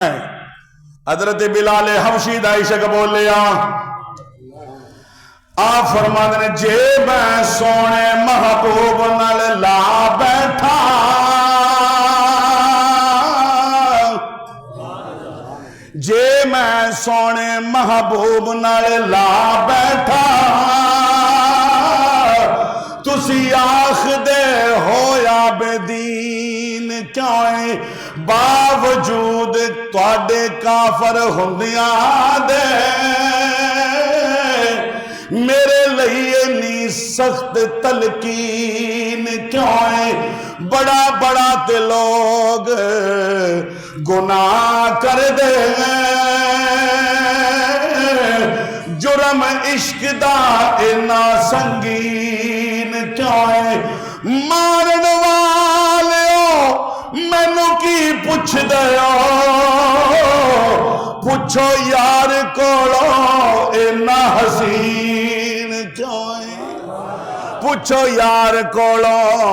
हजरत बिलाल हबशी दा इश्क बोलिया। आप फरमाते ने जे मैं सोने महबूब नाल ला बैठा, जे मैं सोने महबूब नाल ला बैठा, तुसी आखदे होया बेदीन क्यों बावजूद तुहाडे काफर हुंदियां दे मेरे लिए नी सख्त तलकीन क्यों। बड़ा बड़ा ते लोग गुनाह कर दे, जुर्म इश्क दा इना संगीन क्यों। मारन वालियो मैनू की पुछ दो, पुछो यार कोलो इना हसीन क्यों, पुछो यार कोलो।